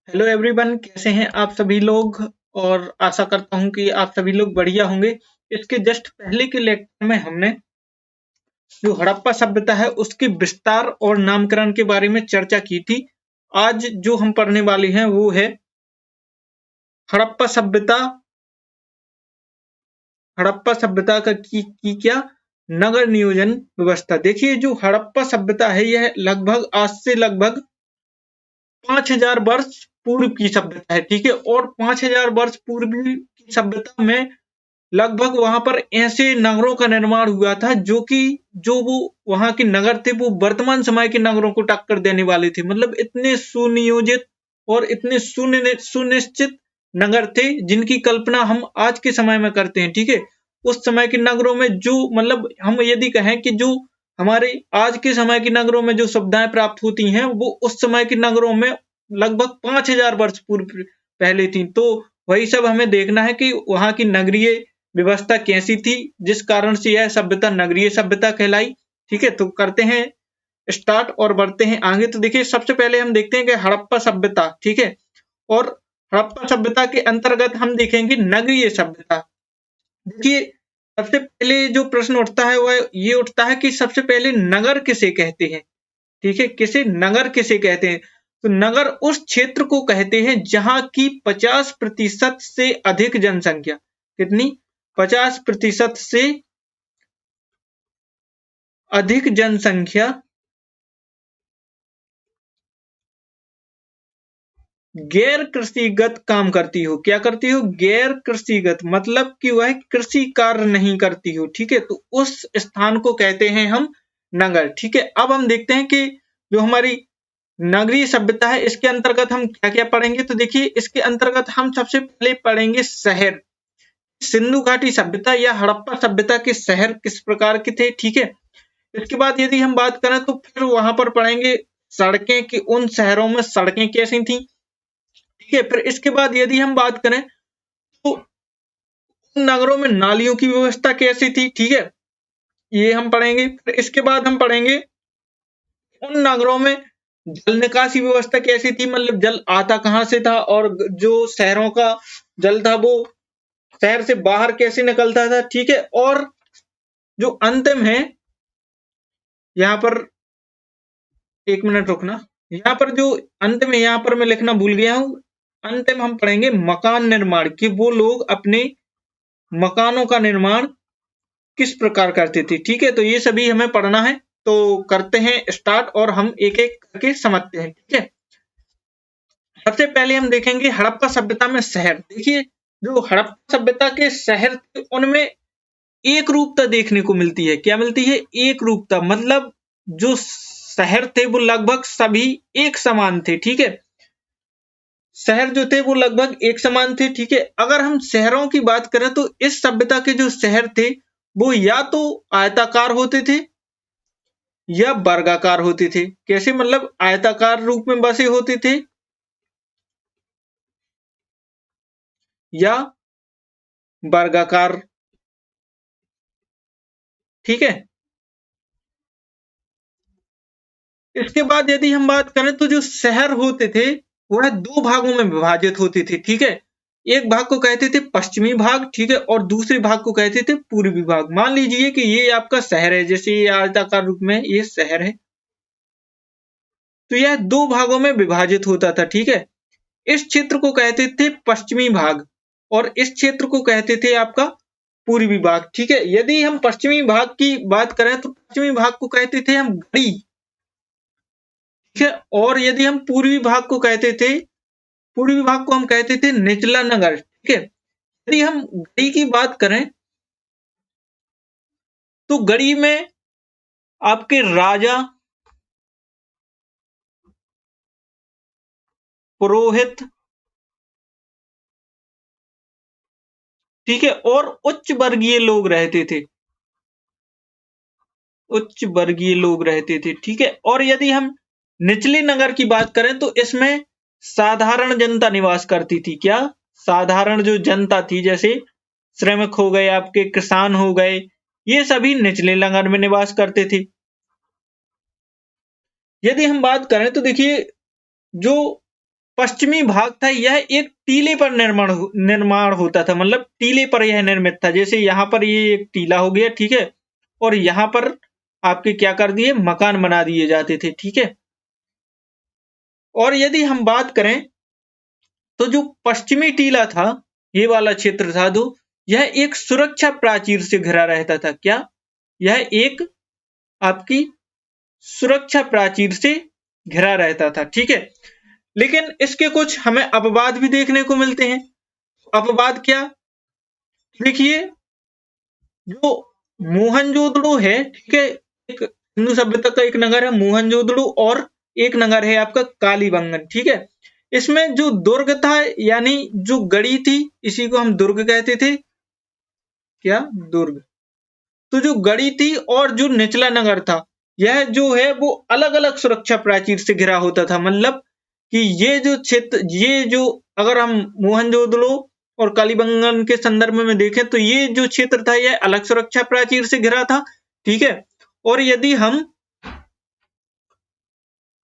Hello everyone, कैसे हैं आप सभी लोग। और आशा करता हूं कि आप सभी लोग बढ़िया होंगे। इसके जस्ट पहले के लेक्चर में हमने जो हड़प्पा सभ्यता है उसके विस्तार और नामकरण के बारे में चर्चा की थी। आज जो हम पढ़ने वाले हैं वो है हड़प्पा सभ्यता। हड़प्पा सभ्यता का की क्या नगर नियोजन व्यवस्था। देखिए, जो हड़प्पा सभ्यता है यह लगभग आज से लगभग 5000 वर्ष पूर्व की सभ्यता है। ठीक है, और 5000 वर्ष पूर्व की सभ्यता में लगभग वहां पर ऐसे नगरों का निर्माण हुआ था जो वो वहां के नगर थे वो वर्तमान समय के नगरों को टक्कर देने वाले थे। मतलब इतने सुनियोजित और इतने सुनिश्चित नगर थे जिनकी कल्पना हम आज के समय में करते हैं। ठीक है, उस समय के नगरों में जो मतलब हम यदि कहें कि जो हमारे आज के समय के नगरों में जो सुविधाएं प्राप्त होती हैं वो उस समय के नगरों में लगभग 5000 वर्ष पूर्व पहले थी। तो वही सब हमें देखना है कि वहां की नगरीय व्यवस्था कैसी थी जिस कारण से यह सभ्यता नगरीय सभ्यता कहलाई। ठीक है, तो करते हैं स्टार्ट और बढ़ते हैं आगे। तो देखिए, सबसे पहले हम देखते हैं कि हड़प्पा सभ्यता। ठीक है, और हड़प्पा सभ्यता के अंतर्गत हम देखेंगे नगरीय सभ्यता। देखिए, सबसे पहले जो प्रश्न उठता है वह ये उठता है कि सबसे पहले नगर किसे कहते हैं। ठीक है, नगर किसे कहते हैं। तो नगर उस क्षेत्र को कहते हैं जहां की 50% से अधिक जनसंख्या, कितनी, 50% से अधिक जनसंख्या गैर कृषिगत काम करती हो। क्या करती हो? गैर कृषिगत, मतलब कि वह कृषि कार्य नहीं करती हो। ठीक है, तो उस स्थान को कहते हैं हम नगर। ठीक है, अब हम देखते हैं कि जो हमारी नगरीय सभ्यता है इसके अंतर्गत हम क्या क्या पढ़ेंगे। तो देखिए, इसके अंतर्गत हम सबसे पहले पढ़ेंगे शहर। सिंधु घाटी सभ्यता या हड़प्पा सभ्यता के शहर किस प्रकार के थे। ठीक है, इसके बाद यदि हम बात करें तो फिर वहां पर पढ़ेंगे सड़कें, कि उन शहरों में सड़कें कैसी थी। ठीक है, फिर इसके बाद यदि हम बात करें तो उन नगरों में नालियों की व्यवस्था कैसी थी। ठीक है, ये हम पढ़ेंगे। फिर इसके बाद हम पढ़ेंगे उन नगरों में जल निकासी व्यवस्था कैसी थी, मतलब जल आता कहां से था और जो शहरों का जल था वो शहर से बाहर कैसे निकलता था। ठीक है, और जो अंतिम है यहाँ पर, एक मिनट रुकना, यहाँ पर जो अंत में यहाँ पर मैं लिखना भूल गया हूँ। अंत में हम पढ़ेंगे मकान निर्माण, कि वो लोग अपने मकानों का निर्माण किस प्रकार करते थे। ठीक है, तो ये सभी हमें पढ़ना है। तो करते हैं स्टार्ट और हम एक एक करके समझते हैं। ठीक है, सबसे पहले हम देखेंगे हड़प्पा सभ्यता में शहर। देखिए, जो हड़प्पा सभ्यता के शहर थे उनमें एक रूपता देखने को मिलती है। क्या मिलती है? एक रूपता, मतलब जो शहर थे वो लगभग सभी एक समान थे। ठीक है, शहर जो थे वो लगभग एक समान थे। ठीक है, अगर हम शहरों की बात करें तो इस सभ्यता के जो शहर थे वो या तो आयताकार होते थे या वर्गाकार होते थे। कैसे? मतलब आयताकार रूप में बसे होते थे या वर्गाकार। ठीक है, इसके बाद यदि हम बात करें तो जो शहर होते थे वह दो भागों में विभाजित होते थे। ठीक है, एक भाग को कहते थे पश्चिमी भाग। ठीक है, और दूसरे भाग को कहते थे पूर्वी भाग। मान लीजिए कि ये आपका शहर है, जैसे ये आयताकार रूप में ये शहर है, तो यह दो भागों में विभाजित होता था। ठीक है, इस क्षेत्र को कहते थे पश्चिमी भाग और इस क्षेत्र को कहते थे आपका पूर्वी भाग। ठीक है, यदि हम पश्चिमी भाग की बात करें तो पश्चिमी भाग को कहते थे हम गढ़ी। ठीक है, और यदि हम पूर्वी भाग को कहते थे, पूर्वी भाग को हम कहते थे निचला नगर। ठीक है, यदि हम गढ़ी की बात करें तो गढ़ी में आपके राजा, पुरोहित, ठीक है, और उच्च वर्गीय लोग रहते थे। उच्च वर्गीय लोग रहते थे। ठीक है, और यदि हम निचले नगर की बात करें तो इसमें साधारण जनता निवास करती थी। क्या? साधारण जो जनता थी, जैसे श्रमिक हो गए, आपके किसान हो गए, ये सभी निचले नगर में निवास करते थे। यदि हम बात करें तो देखिए, जो पश्चिमी भाग था यह एक टीले पर निर्माण होता था, मतलब टीले पर यह निर्मित था। जैसे यहाँ पर ये एक टीला हो गया, ठीक है, और यहाँ पर आपके क्या कर दिए, मकान बना दिए जाते थे, ठीक है। और यदि हम बात करें तो जो पश्चिमी टीला था, ये वाला क्षेत्र था जो, यह एक सुरक्षा प्राचीर से घिरा रहता था। क्या? यह एक आपकी सुरक्षा प्राचीर से घिरा रहता था, ठीक है। लेकिन इसके कुछ हमें अपवाद भी देखने को मिलते हैं। अपवाद क्या? देखिए, जो मोहनजोदड़ो है, ठीक है, एक हिंदू सभ्यता का एक नगर है मोहनजोदड़ो, और एक नगर है आपका कालीबंगन, ठीक है। इसमें जो दुर्ग था, यानी जो गढ़ी थी, इसी को हम दुर्ग कहते थे। क्या? दुर्ग। तो जो गढ़ी थी और जो निचला नगर था, यह जो है वो अलग अलग सुरक्षा प्राचीर से घिरा होता था। मतलब कि ये जो क्षेत्र, ये जो, अगर हम मोहनजोदड़ो और कालीबंगन के संदर्भ में देखें तो ये जो क्षेत्र था यह अलग सुरक्षा प्राचीर से घिरा था, ठीक है। और यदि हम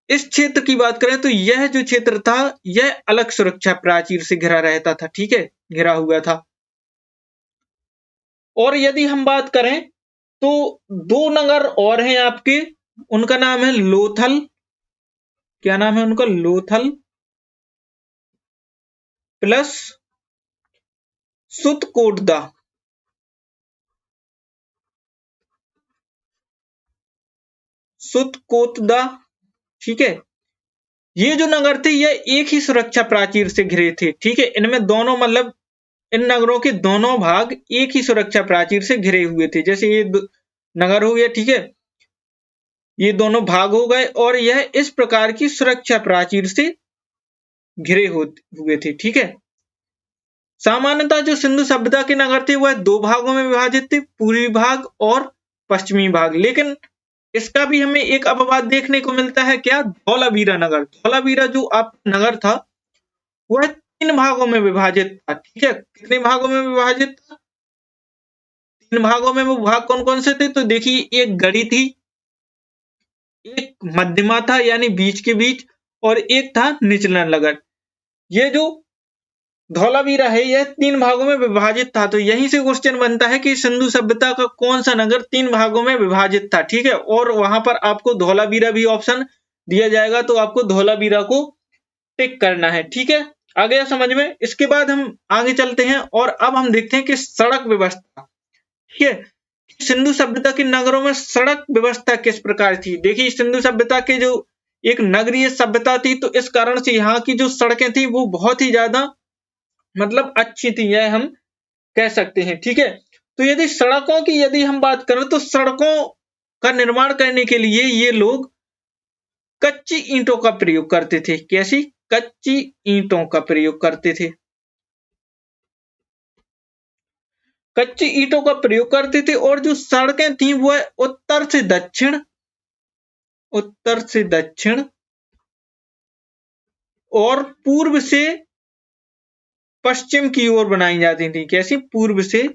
इस क्षेत्र की बात करें तो यह जो क्षेत्र था यह अलग सुरक्षा प्राचीर से घिरा रहता था, ठीक है, घिरा हुआ था। और यदि हम बात करें तो दो नगर और हैं आपके, उनका नाम है लोथल। क्या नाम है उनका? लोथल प्लस सुतकोटदा। सुतकोतदा, ठीक है। ये जो नगर थे ये एक ही सुरक्षा प्राचीर से घिरे थे, ठीक है। इनमें दोनों, मतलब इन नगरों के दोनों भाग एक ही सुरक्षा प्राचीर से घिरे हुए थे। जैसे ये नगर हो गया, ठीक है, ये दोनों भाग हो गए, और यह इस प्रकार की सुरक्षा प्राचीर से घिरे हुए थे, ठीक है। सामान्यतः जो सिंधु सभ्यता के नगर थे वह दो भागों में विभाजित थे, पूर्वी भाग और पश्चिमी भाग। लेकिन इसका भी हमें एक अपवाद देखने को मिलता है। क्या? धौलावीरा नगर। धौलावीरा जो आप नगर था वह तीन भागों में विभाजित था, ठीक है। कितने भागों में विभाजित था? तीन भागों में। वो भाग कौन कौन से थे? तो देखिए, एक गढ़ी थी, एक मध्यमा था यानी बीच के बीच, और एक था निचला नगर। ये जो धौलावीरा है यह तीन भागों में विभाजित था। तो यहीं से क्वेश्चन बनता है कि सिंधु सभ्यता का कौन सा नगर तीन भागों में विभाजित था, ठीक है। और वहां पर आपको धौलावीरा भी ऑप्शन दिया जाएगा, तो आपको धौलावीरा को टिक करना है, ठीक है। आ गया समझ में? इसके बाद हम आगे चलते हैं और अब हम देखते हैं कि सड़क व्यवस्था, ठीक है, सिंधु सभ्यता के नगरों में सड़क व्यवस्था किस प्रकार थी। देखिए, सिंधु सभ्यता के जो एक नगरीय सभ्यता थी, तो इस कारण से यहाँ की जो सड़कें थी वो बहुत ही ज्यादा, मतलब अच्छी थी, यह हम कह सकते हैं, ठीक है। तो यदि सड़कों की यदि हम बात करें तो सड़कों का निर्माण करने के लिए ये लोग कच्ची ईंटों का प्रयोग करते थे। कैसी? कच्ची ईंटों का प्रयोग करते थे। कच्ची ईंटों का प्रयोग करते थे, और जो सड़कें थी वह उत्तर से दक्षिण और पूर्व से पश्चिम की ओर बनाई जाती थी। कैसी? पूर्व से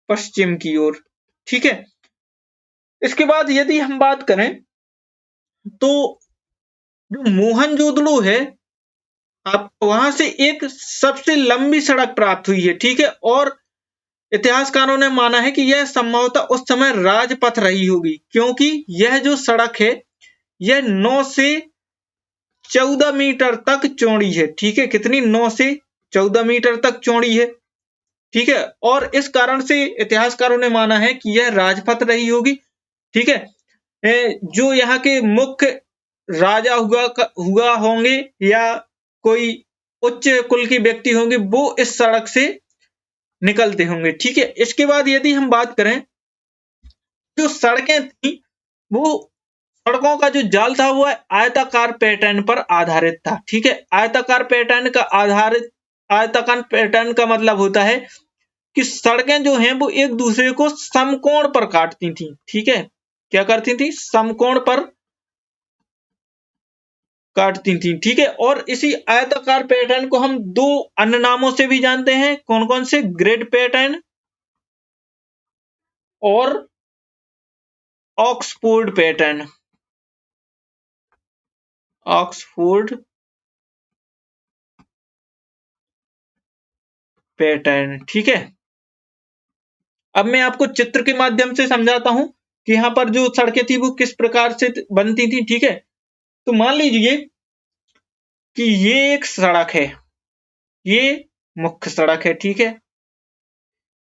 पश्चिम की ओर, ठीक है। इसके बाद यदि हम बात करें तो जो मोहनजोदड़ो है, आपको वहां से एक सबसे लंबी सड़क प्राप्त हुई है, ठीक है। और इतिहासकारों ने माना है कि यह संभवतः उस समय राजपथ रही होगी, क्योंकि यह जो सड़क है यह 9 से 14 मीटर तक चौड़ी है, ठीक है। कितनी? 9 से 14 मीटर तक चौड़ी है, ठीक है। और इस कारण से इतिहासकारों ने माना है कि यह राजपथ रही होगी, ठीक है। जो यहाँ के मुख्य राजा हुआ होंगे या कोई उच्च कुल के व्यक्ति होंगे, वो इस सड़क से निकलते होंगे, ठीक है। इसके बाद यदि हम बात करें, जो सड़कें थी वो, सड़कों का जो जाल था वो आयताकार पैटर्न पर आधारित था, ठीक है। आयताकार पैटर्न का मतलब होता है कि सड़कें जो हैं वो एक दूसरे को समकोण पर काटती थी, ठीक है। क्या करती थी? समकोण पर काटती थी, ठीक है। और इसी आयताकार पैटर्न को हम दो अन्य नामों से भी जानते हैं। कौन कौन से? ग्रिड पैटर्न और ऑक्सफोर्ड पैटर्न। ऑक्सफोर्ड पैटर्न, ठीक है। अब मैं आपको चित्र के माध्यम से समझाता हूं कि यहाँ पर जो सड़कें थी वो किस प्रकार से बनती थी, ठीक है। तो मान लीजिए कि ये एक सड़क है, ये मुख्य सड़क है, ठीक है।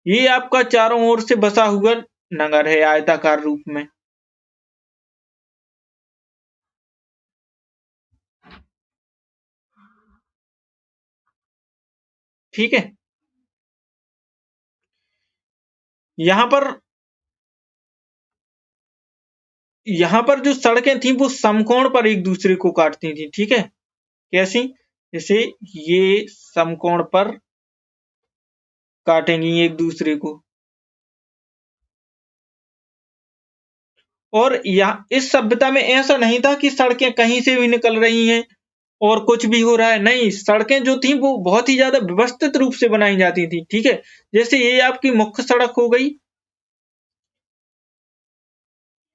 ये आपका चारों ओर से बसा हुआ नगर है आयताकार रूप में, ठीक है। यहाँ पर जो सड़कें थी वो समकोण पर एक दूसरे को काटती थी, ठीक है। कैसी? जैसे ये समकोण पर काटेंगी एक दूसरे को। और यहाँ इस सभ्यता में ऐसा नहीं था कि सड़कें कहीं से भी निकल रही हैं और कुछ भी हो रहा है, नहीं। सड़कें जो थी वो बहुत ही ज्यादा व्यवस्थित रूप से बनाई जाती थी, ठीक है। जैसे ये आपकी मुख्य सड़क हो गई,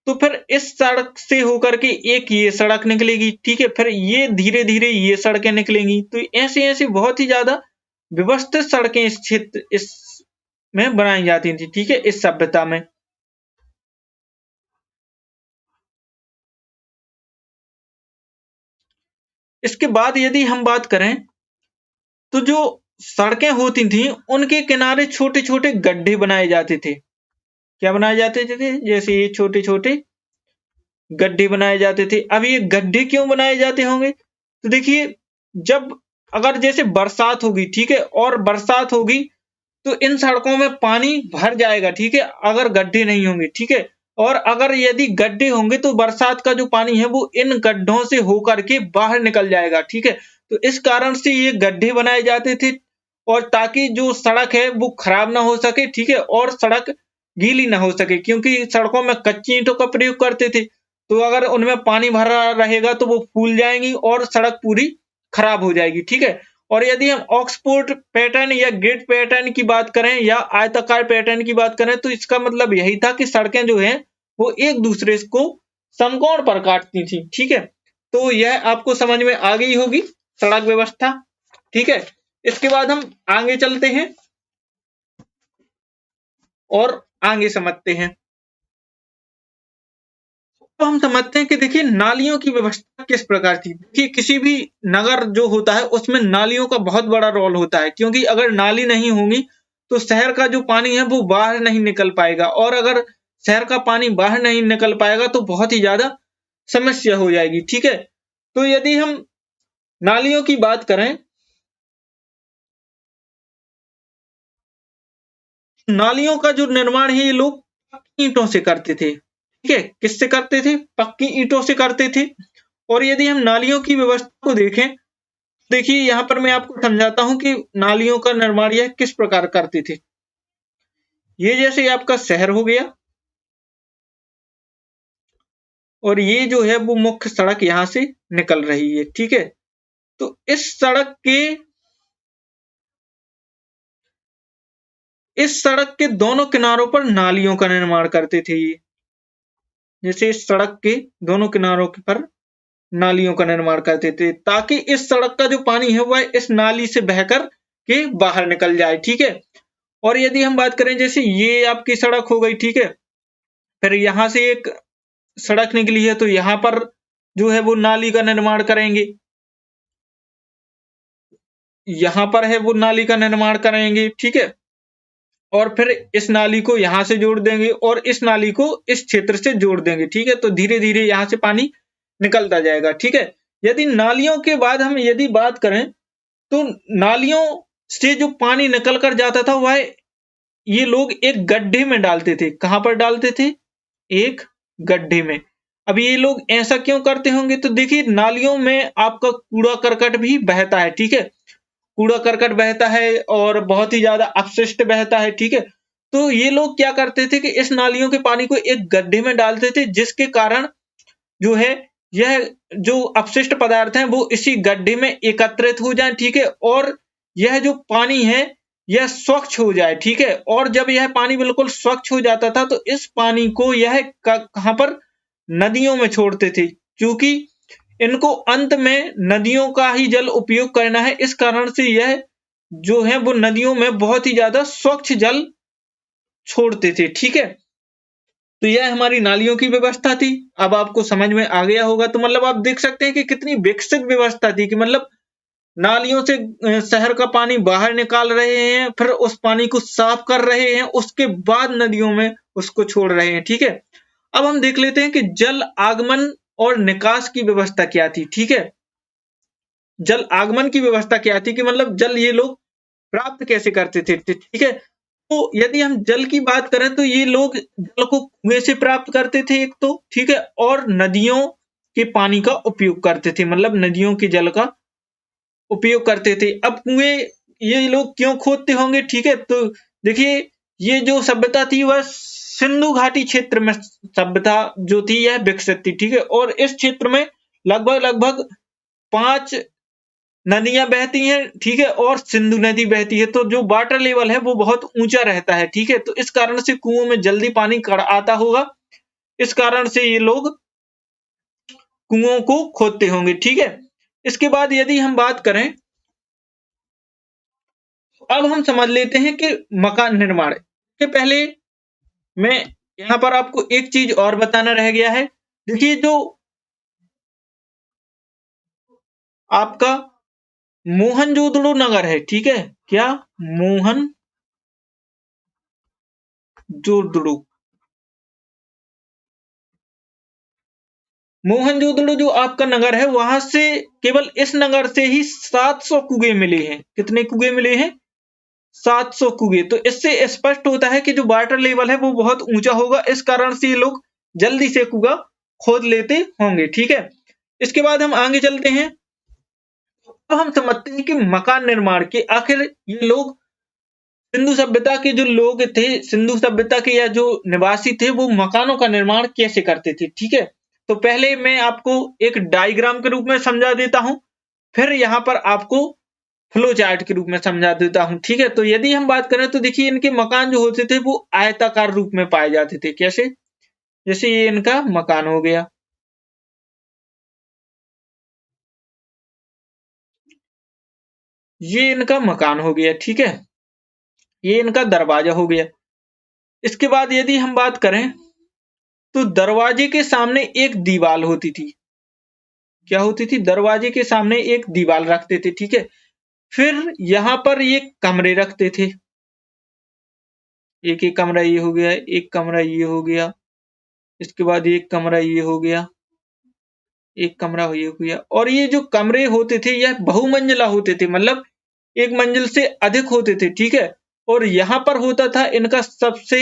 तो फिर इस सड़क से होकर के एक ये सड़क निकलेगी, ठीक है। फिर ये धीरे धीरे ये सड़कें निकलेंगी, तो ऐसे ऐसे बहुत ही ज्यादा व्यवस्थित सड़कें इस क्षेत्र इस में बनाई जाती थी, ठीक है, इस सभ्यता में। इसके बाद यदि हम बात करें तो जो सड़कें होती थी उनके किनारे छोटे छोटे गड्ढे बनाए जाते थे। क्या बनाए जाते थे? जैसे ये छोटे छोटे गड्ढे बनाए जाते थे। अब ये गड्ढे क्यों बनाए जाते होंगे? तो देखिए, जब अगर जैसे बरसात होगी, ठीक है, और बरसात होगी तो इन सड़कों में पानी भर जाएगा, ठीक है, अगर गड्ढे नहीं होंगे, ठीक है। और अगर यदि गड्ढे होंगे तो बरसात का जो पानी है वो इन गड्ढों से होकर के बाहर निकल जाएगा, ठीक है। तो इस कारण से ये गड्ढे बनाए जाते थे, और ताकि जो सड़क है वो खराब ना हो सके, ठीक है, और सड़क गीली ना हो सके, क्योंकि सड़कों में कच्ची ईंटों का प्रयोग करते थे। तो अगर उनमें पानी भरा रहेगा तो वो फूल जाएंगी और सड़क पूरी खराब हो जाएगी, ठीक है। और यदि हम ऑक्सफोर्ड पैटर्न या ग्रिड पैटर्न की बात करें या आयताकार पैटर्न की बात करें, तो इसका मतलब यही था कि सड़कें जो हैं वो एक दूसरे को समकोण पर काटती थी, ठीक है। तो यह आपको समझ में आ गई होगी सड़क व्यवस्था, ठीक है। इसके बाद हम आगे चलते हैं और आगे समझते हैं। तो हम समझते हैं कि देखिए नालियों की व्यवस्था किस प्रकार थी। देखिए, किसी भी नगर जो होता है उसमें नालियों का बहुत बड़ा रोल होता है, क्योंकि अगर नाली नहीं होंगी तो शहर का जो पानी है वो बाहर नहीं निकल पाएगा, और अगर शहर का पानी बाहर नहीं निकल पाएगा तो बहुत ही ज्यादा समस्या हो जाएगी, ठीक है। तो यदि हम नालियों की बात करें, नालियों का जो निर्माण है ये लोग पक्की ईंटों से करते थे, ठीक है। किससे करते थे? पक्की ईंटों से करते थे। और यदि हम नालियों की व्यवस्था को देखें, देखिए यहाँ पर मैं आपको समझाता हूँ कि नालियों का निर्माण यह किस प्रकार करते थे। ये जैसे आपका शहर हो गया, और ये जो है वो मुख्य सड़क यहाँ से निकल रही है, ठीक है। तो इस सड़क के दोनों किनारों पर नालियों का निर्माण करते थे ये। जैसे इस सड़क के दोनों किनारों पर नालियों का निर्माण करते थे, ताकि इस सड़क का जो पानी है वह इस नाली से बहकर के बाहर निकल जाए, ठीक है। और यदि हम बात करें, जैसे ये आपकी सड़क हो गई, ठीक है, फिर यहाँ से एक सड़क निकली है तो यहाँ पर जो है वो नाली का निर्माण करेंगे, यहाँ पर है वो नाली का निर्माण करेंगे, ठीक है। और फिर इस नाली को यहाँ से जोड़ देंगे और इस नाली को इस क्षेत्र से जोड़ देंगे, ठीक है। तो धीरे धीरे यहाँ से पानी निकलता जाएगा, ठीक है। यदि नालियों के बाद हम यदि बात करें, तो नालियों से जो पानी निकल कर जाता था वह ये लोग एक गड्ढे में डालते थे। कहां पर डालते थे? एक गड्ढे में। अब ये लोग ऐसा क्यों करते होंगे? तो देखिए, नालियों में आपका कूड़ा करकट भी बहता है, ठीक है। कूड़ा करकट बहता है और बहुत ही ज्यादा अपशिष्ट बहता है, ठीक है। तो ये लोग क्या करते थे कि इस नालियों के पानी को एक गड्ढे में डालते थे, जिसके कारण जो है यह जो अपशिष्ट पदार्थ हैं वो इसी गड्ढे में एकत्रित हो जाएं, ठीक है। और यह जो पानी है यह स्वच्छ हो जाए, ठीक है। और जब यह पानी बिल्कुल स्वच्छ हो जाता था तो इस पानी को यह कहां पर? नदियों में छोड़ते थे, क्योंकि इनको अंत में नदियों का ही जल उपयोग करना है। इस कारण से यह जो है वो नदियों में बहुत ही ज्यादा स्वच्छ जल छोड़ते थे, ठीक है। तो यह हमारी नालियों की व्यवस्था थी। अब आपको समझ में आ गया होगा, तो मतलब आप देख सकते हैं कि कितनी विकसित व्यवस्था थी, कि मतलब नालियों से शहर का पानी बाहर निकाल रहे हैं, फिर उस पानी को साफ कर रहे हैं, उसके बाद नदियों में उसको छोड़ रहे हैं, ठीक है। अब हम देख लेते हैं कि जल आगमन और निकास की व्यवस्था क्या थी, ठीक है। जल आगमन की व्यवस्था क्या थी, कि मतलब जल ये लोग प्राप्त कैसे करते थे, ठीक है। तो यदि हम जल की बात करें तो ये लोग जल को कुएं से प्राप्त करते थे एक तो, ठीक है, और नदियों के पानी का उपयोग करते थे, मतलब नदियों के जल का उपयोग करते थे। अब कुएं ये लोग क्यों खोदते होंगे, ठीक है। तो देखिए, ये जो सभ्यता थी वह सिंधु घाटी क्षेत्र में सभ्यता जो थी यह विकसित थी, ठीक है। और इस क्षेत्र में लगभग लगभग 5 नदियां बहती हैं, ठीक है, और सिंधु नदी बहती है। तो जो वाटर लेवल है वो बहुत ऊंचा रहता है, ठीक है। तो इस कारण से कुओं में जल्दी पानी कड़ आता होगा, इस कारण से ये लोग कुओं को खोदते होंगे, ठीक है। इसके बाद यदि हम बात करें, अब हम समझ लेते हैं कि मकान निर्माण के पहले मैं यहाँ पर आपको एक चीज और बताना रह गया है। देखिए, जो आपका मोहनजोदड़ो नगर है, ठीक है, क्या मोहनजोदड़ो मोहनजोदड़ो जो आपका नगर है, वहां से केवल इस नगर से ही 700 कुएं मिले हैं। कितने कुएं मिले हैं? 700 कुएं। तो इससे स्पष्ट होता है कि जो वाटर लेवल है वो बहुत ऊंचा होगा, इस कारण से ये लोग जल्दी से कुआं खोद लेते होंगे, ठीक है। इसके बाद हम आगे चलते हैं। अब हम समझते हैं कि मकान निर्माण के आखिर ये लोग सिंधु सभ्यता के जो लोग थे, सिंधु सभ्यता के या जो निवासी थे, वो मकानों का निर्माण कैसे करते थे, ठीक है। तो पहले मैं आपको एक डायग्राम के रूप में समझा देता हूं, फिर यहाँ पर आपको फ्लो चार्ट के रूप में समझा देता हूं, ठीक है। तो यदि हम बात करें तो देखिए, इनके मकान जो होते थे वो आयताकार रूप में पाए जाते थे। कैसे? जैसे ये इनका मकान हो गया, ये इनका मकान हो गया, ठीक है, ये इनका दरवाजा हो गया। इसके बाद यदि हम बात करें तो दरवाजे के सामने एक दीवार होती थी। क्या होती थी? दरवाजे के सामने एक दीवार रखते थे, ठीक है। फिर यहाँ पर ये कमरे रखते थे। एक एक कमरा ये हो गया, एक कमरा ये हो गया, इसके बाद एक कमरा ये हो गया, एक कमरा ये हो गया। और ये जो कमरे होते थे यह बहुमंजिला होते थे, मतलब एक मंजिल से अधिक होते थे, ठीक है। और यहाँ पर होता था इनका सबसे,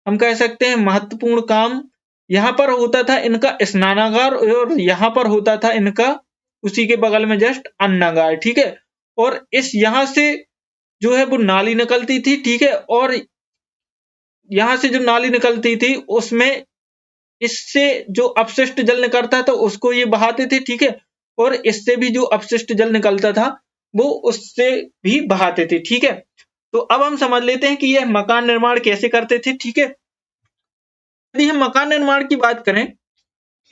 हम कह सकते हैं, महत्वपूर्ण काम। यहाँ पर होता था इनका स्नानागार, और यहाँ पर होता था इनका उसी के बगल में जस्ट अन्नागार, ठीक है। और इस यहाँ से जो है वो नाली निकलती थी, ठीक है। और यहाँ से जो नाली निकलती थी उसमें इससे जो अपशिष्ट जल निकलता था उसको ये बहाते थे, ठीक है। और इससे भी जो अपशिष्ट जल निकलता था वो उससे भी बहाते थे, ठीक है। तो अब हम समझ लेते हैं कि यह मकान निर्माण कैसे करते थे, ठीक है। यदि हम मकान निर्माण की बात करें,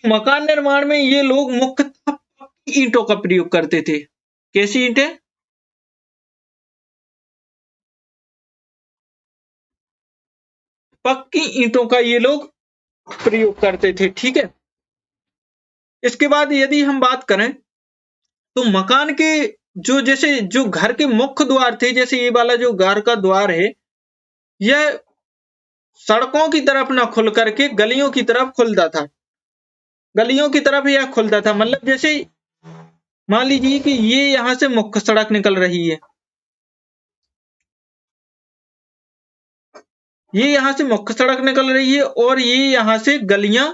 मकान निर्माण में ये लोग मुख्यतः पक्की ईंटों का प्रयोग करते थे। कैसी ईंटें? पक्की ईंटों का ये लोग प्रयोग करते थे, ठीक है। इसके बाद यदि हम बात करें तो मकान के जो, जैसे जो घर के मुख्य द्वार थे, जैसे ये वाला जो घर का द्वार है, यह सड़कों की तरफ ना खुल करके गलियों की तरफ खुलता था। गलियों की तरफ यह खुलता था, मतलब जैसे मान लीजिए कि ये यहाँ से मुख्य सड़क निकल रही है, ये यहाँ से मुख्य सड़क निकल रही है, और ये यहाँ से गलियां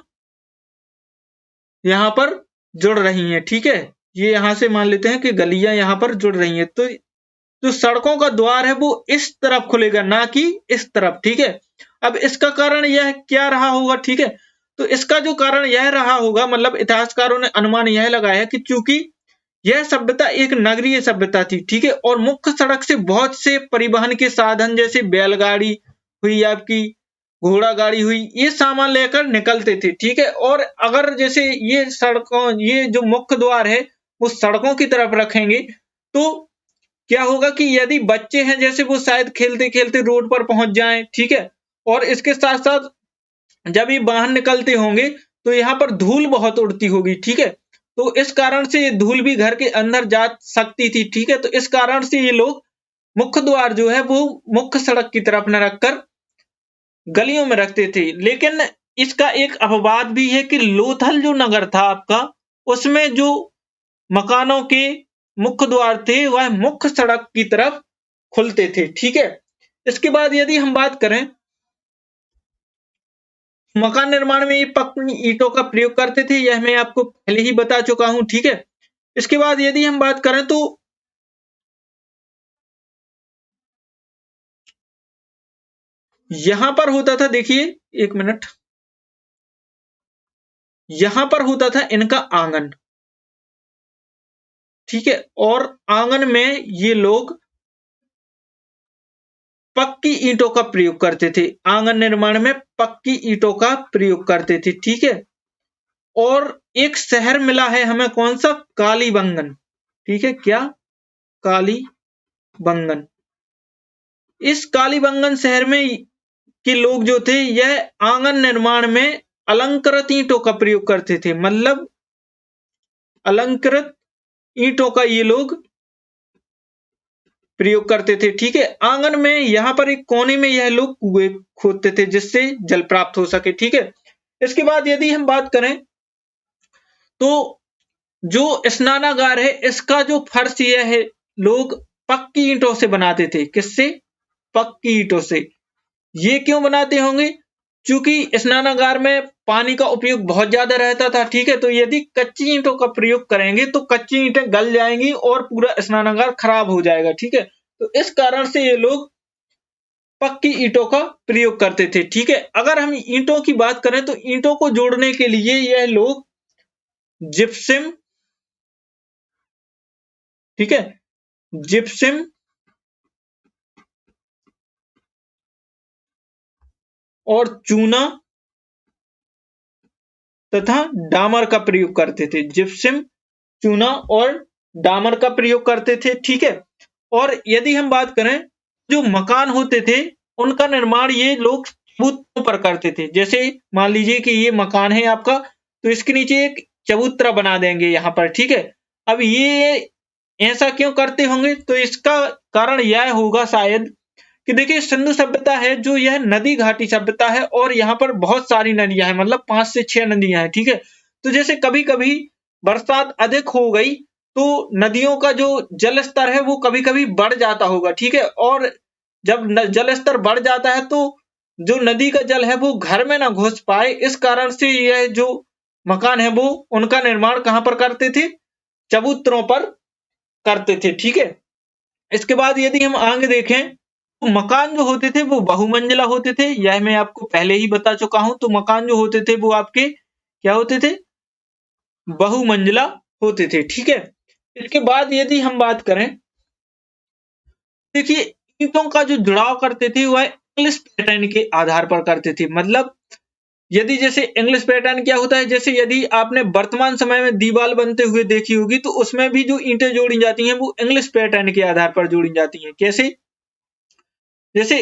यहाँ पर जुड़ रही हैं, ठीक है। ये यहाँ से मान लेते हैं कि गलियां यहाँ पर जुड़ रही हैं। तो जो सड़कों का द्वार है वो इस तरफ खुलेगा, ना कि इस तरफ, ठीक है। अब इसका कारण यह क्या रहा होगा, ठीक है। तो इसका जो कारण यह रहा होगा, मतलब इतिहासकारों ने अनुमान यह लगाया कि चूंकि यह सभ्यता एक नगरीय सभ्यता थी, ठीक है, और मुख्य सड़क से बहुत से परिवहन के साधन जैसे बैलगाड़ी हुई, आपकी घोड़ा गाड़ी हुई, ये सामान लेकर निकलते थे, ठीक है। और अगर जैसे ये सड़कों, ये जो मुख्य द्वार है वो सड़कों की तरफ रखेंगे, तो क्या होगा कि यदि बच्चे हैं जैसे वो शायद खेलते खेलते रोड पर पहुंच जाएं, ठीक है, और इसके साथ साथ जब ये बाहर निकलते होंगे तो यहाँ पर धूल बहुत उड़ती होगी, ठीक है, तो इस कारण से ये धूल भी घर के अंदर जा सकती थी, ठीक है, तो इस कारण से ये लोग मुख्य द्वार जो है वो मुख्य सड़क की तरफ न रखकर गलियों में रखते थे। लेकिन इसका एक अपवाद भी है कि लोथल जो नगर था आपका, उसमें जो मकानों के मुख्य द्वार थे वह मुख्य सड़क की तरफ खुलते थे, ठीक है। इसके बाद यदि हम बात करें, मकान निर्माण में ये पक्की ईंटों का प्रयोग करते थे, यह मैं आपको पहले ही बता चुका हूं, ठीक है। इसके बाद यदि हम बात करें तो यहां पर होता था, देखिए एक मिनट, यहां पर होता था इनका आंगन, ठीक है, और आंगन में ये लोग पक्की ईंटों का प्रयोग करते थे, आंगन निर्माण में पक्की ईंटों का प्रयोग करते थे, ठीक है। और एक शहर मिला है हमें, कौन सा, कालीबंगन, ठीक है, क्या, कालीबंगन। इस कालीबंगन शहर में के लोग जो थे यह आंगन निर्माण में अलंकृत ईंटों का प्रयोग करते थे, मतलब अलंकृत ईंटों का ये लोग प्रयोग करते थे, ठीक है। आंगन में यहाँ पर एक कोने में यह लोग कुएं खोदते थे जिससे जल प्राप्त हो सके, ठीक है। इसके बाद यदि हम बात करें तो जो स्नानागार है इसका जो फर्श यह है लोग पक्की ईंटों से बनाते थे, किससे, पक्की ईंटों से। ये क्यों बनाते होंगे, क्योंकि स्नानागार में पानी का उपयोग बहुत ज्यादा रहता था, ठीक है, तो यदि कच्ची ईंटों का प्रयोग करेंगे तो कच्ची ईंटें गल जाएंगी और पूरा स्नानागार खराब हो जाएगा, ठीक है, तो इस कारण से ये लोग पक्की ईंटों का प्रयोग करते थे, ठीक है। अगर हम ईंटों की बात करें तो ईंटों को जोड़ने के लिए यह लोग जिप्सम, ठीक है, जिप्सम और चूना तथा डामर का प्रयोग करते थे, जिप्सम, चूना और डामर का प्रयोग करते थे, ठीक है। और यदि हम बात करें जो मकान होते थे उनका निर्माण ये लोग चबूतरों पर करते थे, जैसे मान लीजिए कि ये मकान है आपका, तो इसके नीचे एक चबूतरा बना देंगे यहाँ पर, ठीक है। अब ये ऐसा क्यों करते होंगे, तो इसका कारण यह होगा शायद कि देखिए सिंधु सभ्यता है जो यह नदी घाटी सभ्यता है और यहाँ पर बहुत सारी नदियां हैं, मतलब 5 से 6 नदियां हैं, ठीक है। तो जैसे कभी कभी बरसात अधिक हो गई तो नदियों का जो जल स्तर है वो कभी कभी बढ़ जाता होगा, ठीक है, और जब जल स्तर बढ़ जाता है तो जो नदी का जल है वो घर में ना घुस पाए, इस कारण से यह जो मकान है वो उनका निर्माण कहां पर करते थे, चबूतरों पर करते थे, ठीक है। इसके बाद यदि हम आगे देखें तो मकान जो होते थे वो बहुमंजिला होते थे, यह मैं आपको पहले ही बता चुका हूं। तो मकान जो होते थे वो आपके क्या होते थे, बहुमंजिला होते थे, ठीक है। इसके बाद यदि हम बात करें, देखिए ईंटों का जो जुड़ाव करते थे वह इंग्लिश पैटर्न के आधार पर करते थे, मतलब यदि जैसे इंग्लिश पैटर्न क्या होता है, जैसे यदि आपने वर्तमान समय में दीवार बनते हुए देखी होगी तो उसमें भी जो ईंटें जोड़ी जाती हैं वो इंग्लिश पैटर्न के आधार पर जोड़ी जाती हैं, कैसे, जैसे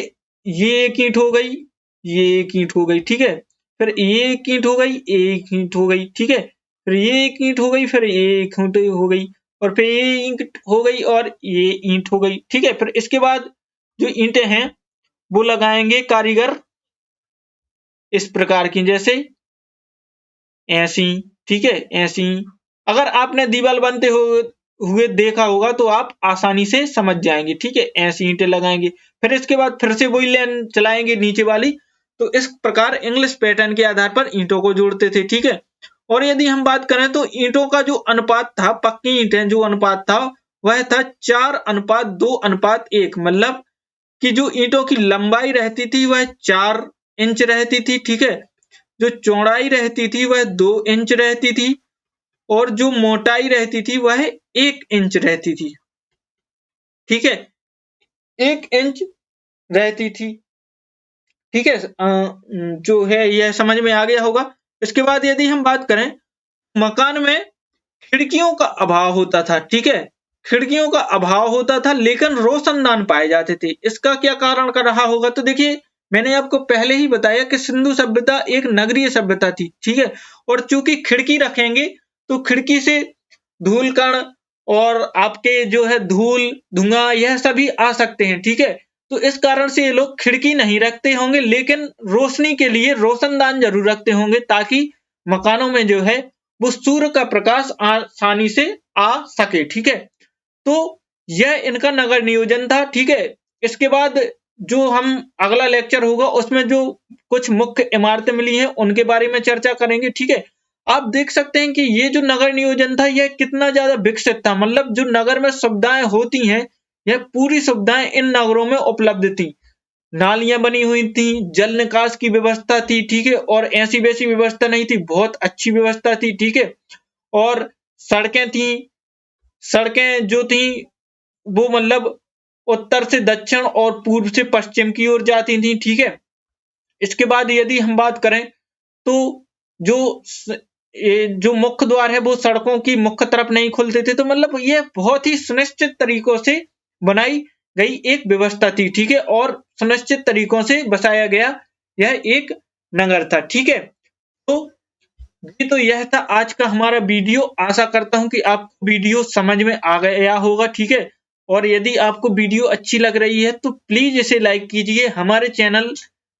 ये एक ईंट हो गई, ये एक ईंट हो गई, ठीक है, फिर ये एक ईंट हो गई, एक ईंट हो गई, ठीक है, फिर ये एक ईंट हो गई, फिर ये एक ईंट हो गई, और फिर ये ईंट हो गई और ये ईंट हो गई, ठीक है। फिर इसके बाद जो ईंटें हैं वो लगाएंगे कारीगर इस प्रकार की, जैसे ऐसी, ठीक है, ऐसी। अगर आपने दीवार बनते हुए देखा होगा तो आप आसानी से समझ जाएंगे, ठीक है, ऐसी ईंटें लगाएंगे, फिर इसके बाद फिर से वही लाइन चलाएंगे नीचे वाली। तो इस प्रकार इंग्लिश पैटर्न के आधार पर ईंटों को जोड़ते थे, ठीक है। और यदि हम बात करें तो ईंटों का जो अनुपात था, पक्की ईंटें जो अनुपात था वह था 4:2:1, मतलब कि जो ईंटों की लंबाई रहती थी वह 4 इंच रहती थी, ठीक है, जो चौड़ाई रहती थी वह 2 इंच रहती थी और जो मोटाई रहती थी वह 1 इंच रहती थी, ठीक है, 1 इंच रहती थी, ठीक है। जो है यह समझ में आ गया होगा। इसके बाद यदि हम बात करें, मकान में खिड़कियों का अभाव होता था, ठीक है, खिड़कियों का अभाव होता था लेकिन रोशनदान पाए जाते थे। इसका क्या कारण कर रहा होगा? तो देखिए, मैंने आपको पहले ही बताया कि सिंधु सभ्यता एक नगरीय सभ्यता थी, ठीक है। और चूंकि खिड़की रखेंगे तो खिड़की से धूल कण और आपके जो है धूल धुआं यह सभी आ सकते हैं, ठीक है। तो इस कारण से ये लोग खिड़की नहीं रखते होंगे लेकिन रोशनी के लिए रोशनदान जरूर रखते होंगे, ताकि मकानों में जो है वो सूर्य का प्रकाश आसानी से आ सके, ठीक है। तो यह इनका नगर नियोजन था, ठीक है। इसके बाद जो हम अगला लेक्चर होगा उसमें जो कुछ मुख्य इमारतें मिली हैं उनके बारे में चर्चा करेंगे, ठीक है। आप देख सकते हैं कि ये जो नगर नियोजन था यह कितना ज्यादा विकसित था, मतलब जो नगर में सुविधाएं होती हैं यह पूरी सुविधाएं इन नगरों में उपलब्ध थी। नालियां बनी हुई थी, जल निकास की व्यवस्था थी, ठीक है। और ऐसी वैसी व्यवस्था नहीं थी, बहुत अच्छी व्यवस्था थी, ठीक है। और सड़कें थी, सड़कें जो थी वो मतलब उत्तर से दक्षिण और पूर्व से पश्चिम की ओर जाती थी, ठीक है। इसके बाद यदि हम बात करें तो जो जो मुख्य द्वार है वो सड़कों की मुख्य तरफ नहीं खुलते थे, तो मतलब ये बहुत ही सुनिश्चित तरीकों से बनाई गई एक व्यवस्था थी, ठीक है। और सुनिश्चित तरीकों से बसाया गया यह एक नगर था, ठीक है। तो जी, तो यह था आज का हमारा वीडियो। आशा करता हूं कि आपको वीडियो समझ में आ गया होगा, ठीक है। और यदि आपको वीडियो अच्छी लग रही है तो प्लीज इसे लाइक कीजिए, हमारे चैनल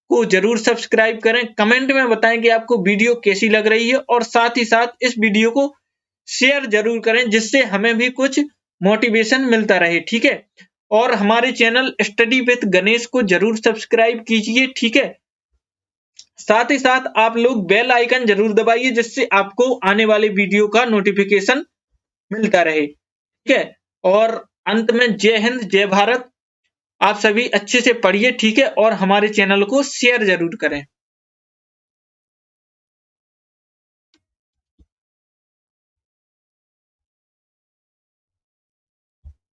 को जरूर सब्सक्राइब करें, कमेंट में बताएं कि आपको वीडियो कैसी लग रही है और साथ ही साथ इस वीडियो को शेयर जरूर करें जिससे हमें भी कुछ मोटिवेशन मिलता रहे, ठीक है। और हमारे चैनल स्टडी विद गणेश को जरूर सब्सक्राइब कीजिए, ठीक है। साथ ही साथ आप लोग बेल आइकन जरूर दबाइए जिससे आपको आने वाले वीडियो का नोटिफिकेशन मिलता रहे, ठीक है। और अंत में जय हिंद, जय भारत। आप सभी अच्छे से पढ़िए, ठीक है। और हमारे चैनल को शेयर जरूर करें।